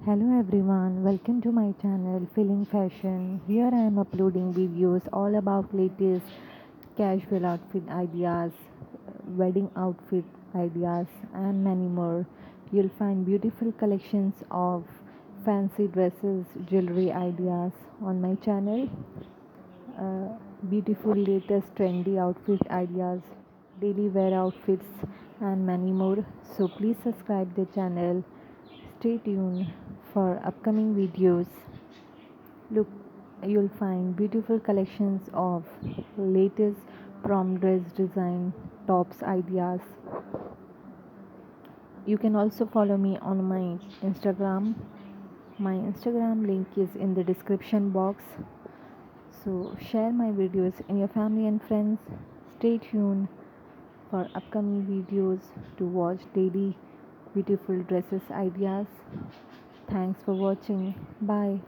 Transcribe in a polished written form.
Hello everyone, welcome to my channel Feeling Fashion. Here I am uploading videos all about latest casual outfit ideas, wedding outfit ideas and many more. You'll find beautiful collections of fancy dresses, jewelry ideas on my channel. uh, Beautiful latest trendy outfit ideas, daily wear outfits and many more. So please subscribe the channel. Stay tuned for upcoming videos. Look, you'll find beautiful collections of latest prom dress design, tops ideas. You can also follow me on my Instagram. My Instagram link is in the description box. So share my videos in your family and friends. Stay tuned for upcoming videos to watch daily beautiful dresses ideas. Thanks for watching. Bye.